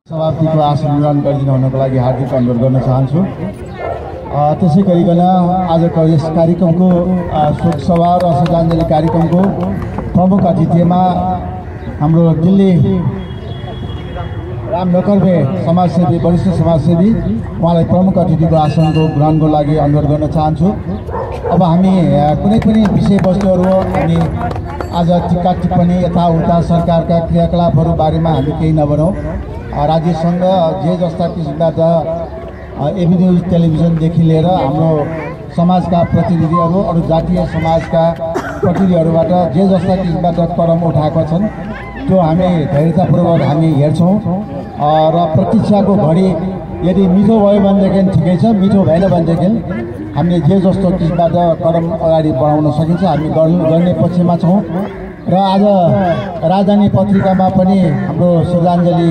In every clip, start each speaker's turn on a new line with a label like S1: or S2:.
S1: सभापतिको आसन ग्रहण गरिदिनु हुनको लागि हार्दिक अनुरोध गर्न चाहन्छु। त्यसै गरिकन आजको यस कार्यक्रमको शोक सभा र श्रद्धाञ्जली कार्यक्रमको प्रमुख अतिथिमा हाम्रो दिल्ली राम नकरबे समाजसेवी वरिष्ठ समाजसेवी उहाँलाई प्रमुख अतिथिको आसनको ग्रहणको लागि अनुरोध गर्न चाहन्छु। अब हामी कुनै पनि विषयवस्तुहरू हामी आज टिक्का टिप्पणी यताउता सरकारका क्रियाकलापहरू बारेमा हामी केही नबनौँ। राज्यसँग जे जस्ता किसिमबाट एबी न्युज टेलिभिजनदेखि लिएर हाम्रो समाजका प्रतिनिधिहरू अरू जातीय समाजका प्रतिनिधिहरूबाट जे जस्ता किसिमबाट कदम उठाएका छन् त्यो हामी धैर्यतापूर्वक हामी हेर्छौँ र प्रतीक्षाको घडी यदि मिठो भयो भनेदेखि ठिकै छ, मिठो भएन भनेदेखि हामीले जे जस्तो किसिमबाट कदम अगाडि बढाउन सकिन्छ हामी गर्ने पक्षमा छौँ। र आज राजधानी पत्रिकामा पनि हाम्रो श्रद्धाञ्जली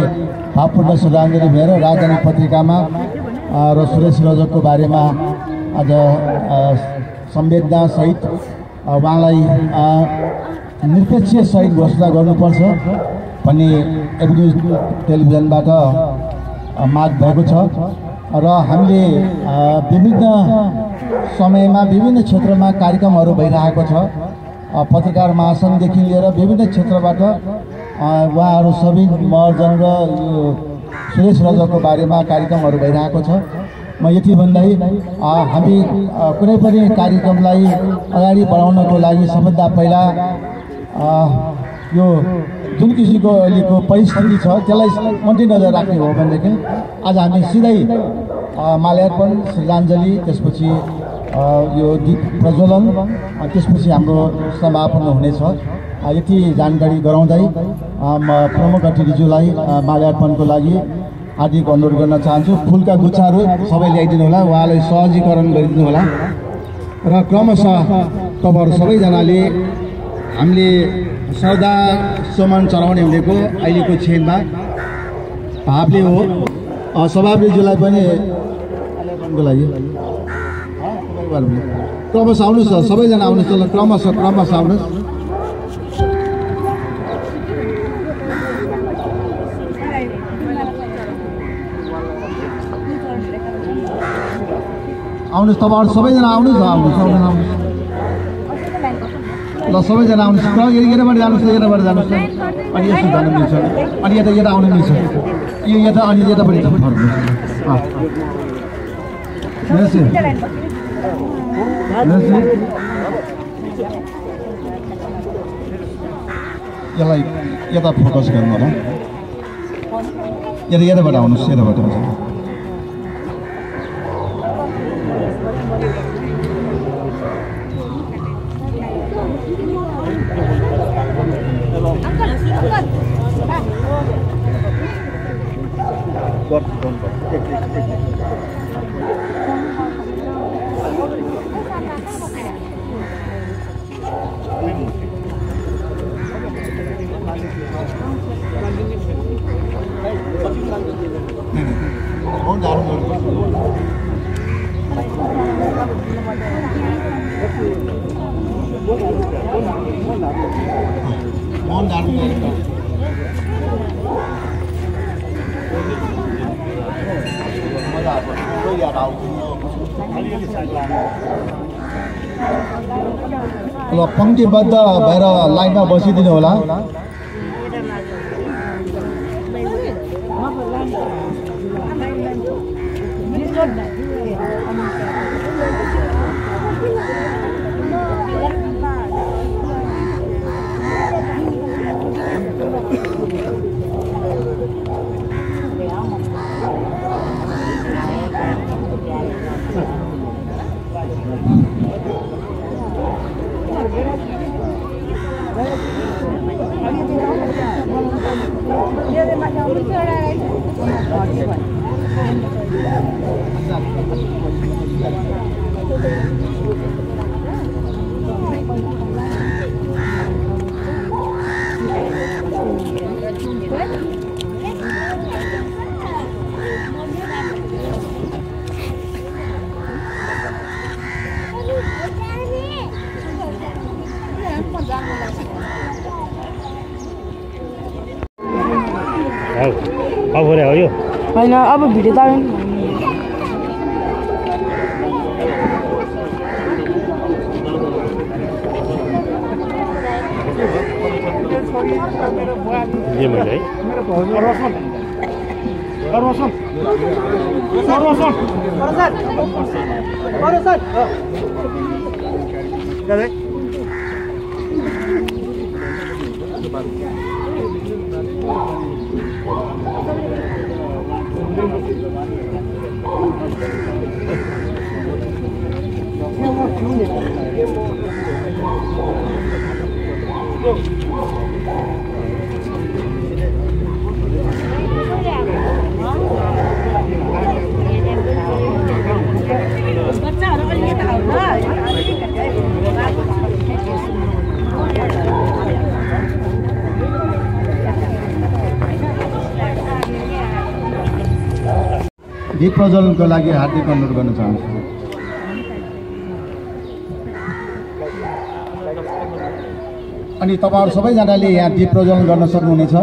S1: भावपूर्ण श्रद्धाञ्जली भनेर राजधानी पत्रिकामा र सुरेश रजकको बारेमा आज संवेदनासहित उहाँलाई निरपेक्ष सहित घोषणा गर्नुपर्छ भन्ने एबी न्युज टेलिभिजनबाट माग भएको छ। र हामीले विभिन्न समयमा विभिन्न क्षेत्रमा कार्यक्रमहरू भइरहेको छ। पत्रकार महासङ्घदेखि लिएर विभिन्न क्षेत्रबाट उहाँहरू सबै महर्जन र सुरेश रजकको बारेमा कार्यक्रमहरू भइरहेको छ। म यति भन्दै हामी कुनै पनि कार्यक्रमलाई अगाडि बढाउनको लागि सबभन्दा पहिला यो जुन किसिमको अहिलेको परिस्थिति छ त्यसलाई मध्यनजर राख्ने हो भनेदेखि आज हामी सिधै माल्यार्पण श्रद्धाञ्जली त्यसपछि यो दीप प्रज्वलन त्यसपछि हाम्रो समापन हुनेछ। यति जानकारी गराउँदै म प्रमुख अतिथिज्यूलाई माल्यार्पणको लागि हार्दिक अनुरोध गर्न चाहन्छु। फुलका गुच्छाहरू सबै ल्याइदिनु होला, उहाँलाई सहजीकरण गरिदिनु होला र क्रमशः तपाईँहरू सबैजनाले हामीले श्रद्धा सुमन चढाउने भनेको अहिलेको क्षणमा भावले हो। सभापतिज्यूलाई पनि माल्यार्पणको लागि क्रमशः आउनुहोस्, सबैजना आउनुहोस्, ल क्रमशः आउनुहोस्। आउनुहोस् तपाईँहरू सबैजना आउनुहोस् ल सबैजना आउनुहोस्। यताबाट जानुहोस्, यताबाट जानुहोस्, अनि यस्तो जानु मिल्छ, अनि यता आउनु मिल्छ, यो यता अनि यतापट्टि फर्क्नुहोस्। यसलाई यता फोकस गर्नु होला, यताबाट आउनुहोस्, यताबाट ल पंक्तिबद्ध भएर लाइनमा बसिदिनु होला।
S2: हो यो
S3: होइन अब भिडियो त
S1: दीप प्रज्वलनको लागि हार्दिक अनुरोध गर्न चाहन्छु। अनि तपाईहरु सबैजनाले यहाँ दीप प्रज्वलन गर्न सक्नुहुनेछ।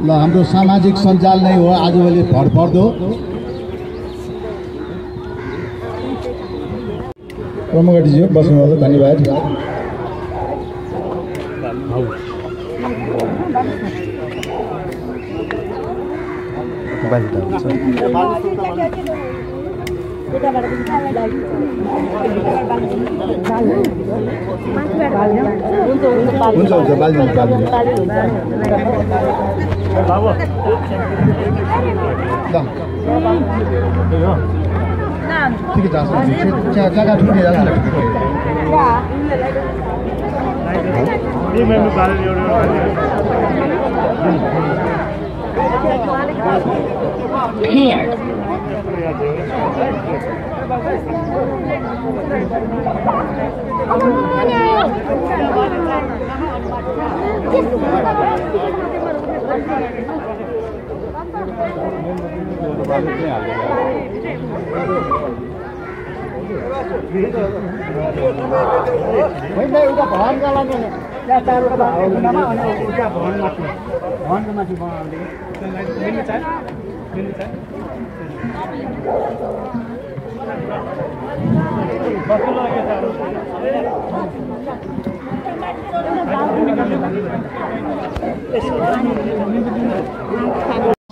S1: ल हाम्रो सामाजिक सञ्जाल नै हो आजभोलि भरपर्दो। प्रमुखजी बस्नुभयो, धन्यवाद। ठीक है, जगह ठुकी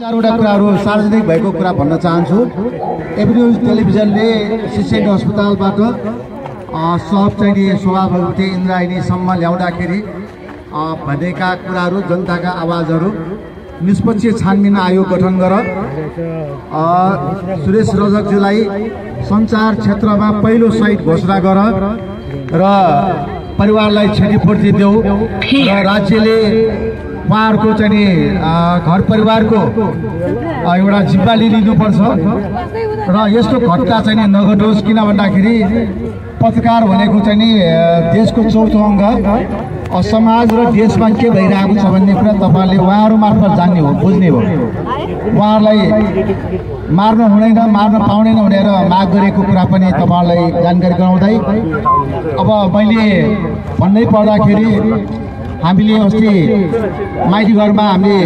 S1: चारवटा कुराहरू सार्वजनिक भएको कुरा भन्न चाहन्छु। एभिन्यूज टेलिभिजनले सिसिएनडी अस्पतालबाट सब चाहिँ सभापति इन्द्रायणीसम्म ल्याउँदाखेरि भनेका कुराहरू, जनताका आवाजहरू, निष्पक्ष छानबिन आयोग गठन गर, सुरेश रजकजीलाई सञ्चार क्षेत्रमा पहिलो शहीद घोषणा गर र परिवारलाई क्षतिपूर्ति देऊ र राज्यले उहाँहरूको चाहिँ घर परिवारको एउटा जिम्मा लिनुपर्छ र यस्तो घटना चाहिँ नघटोस्। किन भन्दाखेरि पत्रकार भनेको चाहिँ देशको चौथो अङ्ग, समाज र देशमा के भइरहेको छ भन्ने कुरा तपाईँले उहाँहरू मार्फत जान्ने हो, बुझ्ने हो। उहाँहरूलाई मार्न हुँदैन, मार्न पाउँदैन भनेर माग गरेको कुरा पनि तपाईँलाई जानकारी गराउँदै अब मैले भन्नै पर्दाखेरि हामीले अस्ति माइतीघरमा हामीले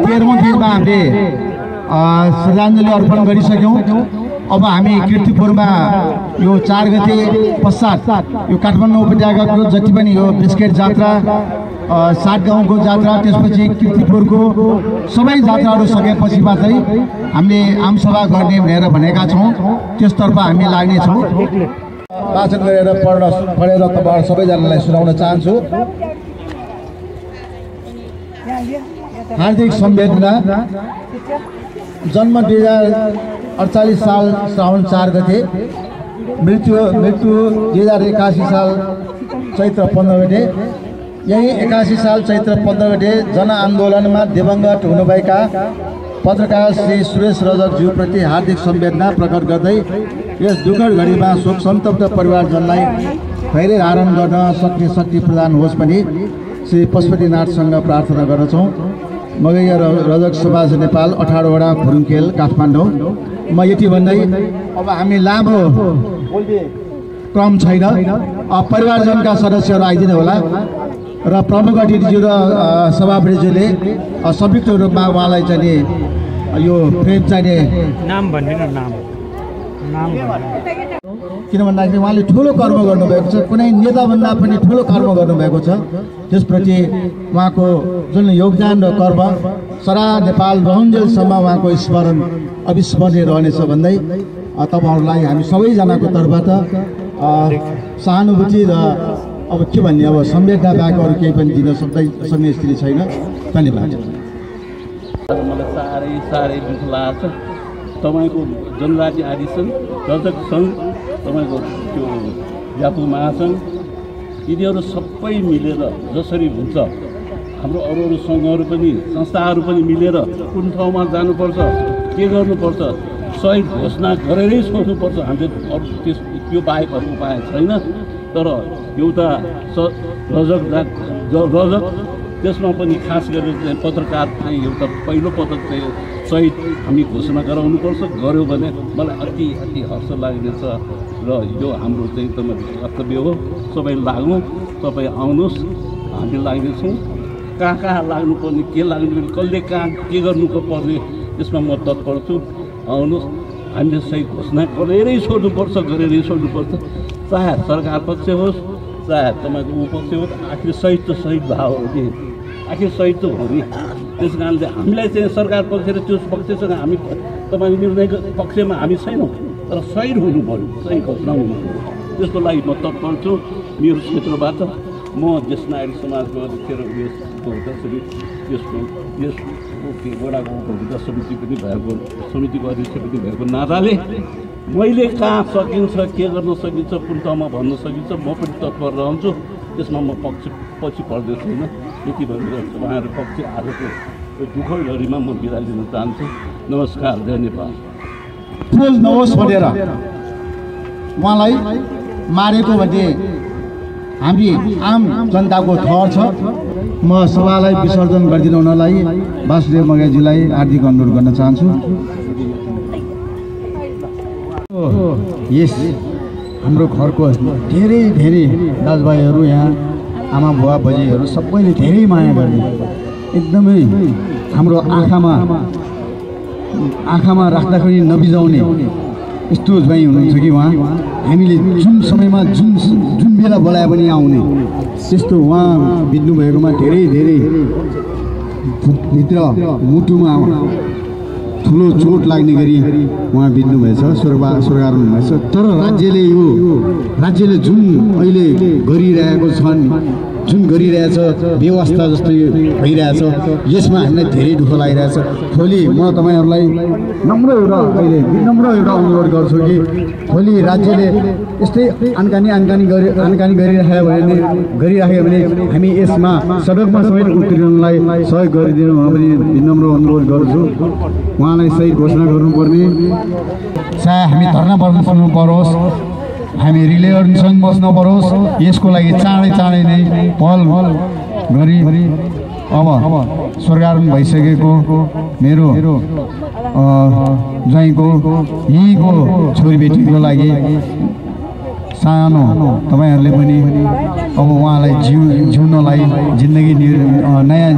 S1: 13औं दिनमा हामीले श्रद्धाञ्जली अर्पण गरिसक्यौँ। अब हामी कीर्तिपुरमा यो 4 गते पश्चात यो काठमाडौँ उपत्यकाको जति पनि यो बिस्केट जात्रा, 7 गाउँको जात्रा, त्यसपछि कीर्तिपुरको सबै जात्राहरू सकेपछि मात्रै हामीले आमसभा गर्ने भनेर भनेका छौँ। त्यसतर्फ हामी लाग्नेछौँ। वाचन गरेर पढेर तपाईहरु सबैजनालाई सुनाउन चाहन्छु। हार्दिक संवेदना। जन्म 2048 साल श्रावण 4 गते, मृत्यु 2081 साल चैत्र 15 गते। यही 81 साल चैत्र 15 गते जनआन्दोलनमा दिवंगत हुनुभएका पत्रकार श्री सुरेश रजकज्यूप्रति हार्दिक संवेदना प्रकट गर्दै यस दुःखद घडीमा शोक सन्तप्त परिवारजनलाई धेरै धारण गर्न सक्ने शक्ति प्रदान होस् पनि श्री पशुपतिनाथसँग प्रार्थना गर्दछौँ। मगैया रजक समाज नेपाल 18 वडा फुरुङखेल काठमाडौँ। म यति भन्दै अब हामी लामो क्रम छैन, परिवारजनका सदस्यहरू आइदिनु होला र प्रमुख अतिथिज्यू र सभापतिज्यूले संयुक्त रूपमा उहाँलाई चाहिँ यो फ्रेम चाहिने
S2: नाम भन्दिनु नाम
S1: किन भन्दाखेरि उहाँले ठुलो कर्म गर्नुभएको छ, कुनै नेताभन्दा पनि ठुलो कर्म गर्नुभएको छ। त्यसप्रति उहाँको जुन योगदान र कर्म सारा नेपाल रहन्जेलसम्म उहाँको स्मरण अविस्मरणीय रहनेछ भन्दै तपाईँहरूलाई हामी सबैजनाको तर्फबाट सहानुभूति र अब के भन्ने अब संवेदना बाहेक अरू केही पनि दिन सक्ने स्थिति छैन। धन्यवाद।
S3: मलाई साह्रै दुःख लाग्छ। तपाईँको जनजाति आदि सङ्घ, रजक सङ्घ, तपाईँको त्यो यापु महासङ्घ, यिनीहरू सबै मिलेर जसरी हुन्छ हाम्रो अरू सङ्घहरू पनि संस्थाहरू पनि मिलेर कुन ठाउँमा जानुपर्छ, के गर्नुपर्छ, सही घोषणा गरेरै सोच्नुपर्छ। हामीले अरू त्यो बाहेक अरू उपाय छैन। तर एउटा रजक त्यसमा पनि खास गरेर चाहिँ पत्रकार चाहिँ एउटा पहिलो पटक चाहिँ सहित हामी घोषणा गराउनुपर्छ। गऱ्यो भने मलाई अति हर्ष लाग्नेछ र यो हाम्रो चाहिँ तपाईँको कर्तव्य हो। सबै लागौँ, तपाईँ आउनुहोस्, हामी लाग्नेछौँ। कहाँ लाग्नुपर्ने, के लाग्नुपर्ने, कसले कहाँ के गर्नुपर्ने त्यसमा म तत्पर छु। आउनुहोस्, हामीले सही घोषणा गरेरै छोड्नुपर्छ। चाहे सरकार पक्ष होस्, चाहे तपाईँको उपपक्ष होस्, आखिर सहित त सहित भाव हो कि आखिर सहित त हो नि। त्यस कारणले हामीलाई चाहिँ सरकार पक्ष र त्यो पक्षसँग हामी तपाईँको निर्णयको पक्षमा हामी छैनौँ, तर सही हुनु पऱ्यो, सही घोषणा हुनु पऱ्यो। त्यसको लागि म तत्पर छु। मेरो क्षेत्रबाट म देश नागरिक समाजको अध्यक्ष र यसको वडाको उपभोक्ता समिति पनि भएको, समितिको अध्यक्ष पनि भएको नाताले मैले कहाँ सकिन्छ, के गर्न सकिन्छ, कुन ठाउँमा भन्न सकिन्छ म पनि तत्पर रहन्छु। त्यसमा म पछि पर्दै छैन। यति भनेर उहाँहरू पक्ष आजको दुःख घडीमा म बिदा लिन चाहन्छु। नमस्कार, जय नेपाल।
S1: फुल नहोस् भनेर उहाँलाई मारेको भन्ने हामी आम जनताको थर छ। म सभालाई विसर्जन गरिदिनु हुनलाई वासुदेव मगैयाजीलाई हार्दिक अनुरोध गर्न चाहन्छु। यस हाम्रो घरको धेरै दाजुभाइहरू, यहाँ आमा बुवा बजेहरू सबैले धेरै माया गर्ने, एकदमै हाम्रो आँखामा राख्दाखेरि नबिजाउने यस्तो ज्वाइँ हुनुहुन्छ कि उहाँ हामीले जुन समयमा जुन बेला बोलाए पनि आउने त्यस्तो उहाँ बित्नु भएकोमा धेरै भित्र मुटुमा ठुलो चोट लाग्ने गरी उहाँ बित्नु भएछ, स्वर्गारोहण भएछ। तर राज्यले जुन अहिले गरिरहेछ व्यवस्था जस्तै भइरहेछ, यसमा हामीलाई धेरै दुःख लागिरहेछ। भोलि म तपाईँहरूलाई विनम्र एउटा अनुरोध गर्छु कि भोलि राज्यले यस्तै आनकानी गरिराख्यो भने हामी यसमा सडकमा समेत उत्रिनलाई सहयोग गरिदिनु भने विनम्र अनुरोध गर्छु। उहाँलाई सही घोषणा गर्नुपर्ने, चाहे हामी धर्ना बस्नु परोस्, हामी रिलेसङ बस्नु परोस्, यसको लागि चाँडै नै पहल गरी अब स्वर्गारोहण भइसकेको मेरो ज्वाइँको यहीँको छोरीबेटीको लागि सानो तपाईँहरूले पनि अब उहाँलाई जिउनलाई जिन्दगी नयाँ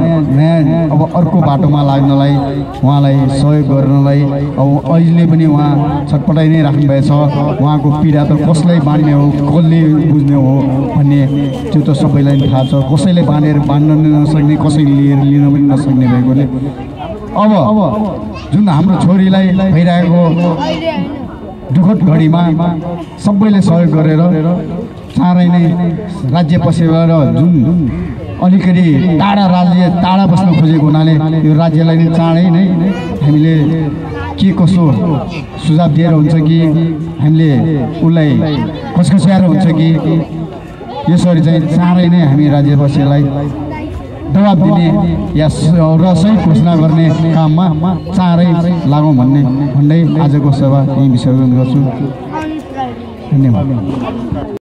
S1: अब अर्को बाटोमा लाग्नलाई उहाँलाई सहयोग गर्नलाई अब अहिले पनि उहाँ छटपटाइ नै राख्नुभएछ। उहाँको पीडा त कसलाई बाँड्ने हो, कसले बुझ्ने हो भन्ने त्यो त सबैलाई थाहा छ। कसैले बाँड्न नसक्ने, कसैले लिन पनि नसक्ने भएकोले अब जुन हाम्रो छोरीलाई भइरहेको दुःखद घडीमा सबैले सहयोग गरेर चाँडै नै राज्य पसेर जुन अलिकति टाढा बस्न खोजेको हुनाले यो राज्यलाई नै चाँडै नै हामीले के कसो सुझाव दिएर हुन्छ कि हामीले उसलाई कसकस्याएर हुन्छ कि यसरी चाहिँ चाँडै नै हामी राज्य पसेलाई दबाब दिने या र सही घोषणा गर्ने काममा चाँडै लागौँ भन्दै आजको सभा यही विसर्जन गर्छु। धन्यवाद।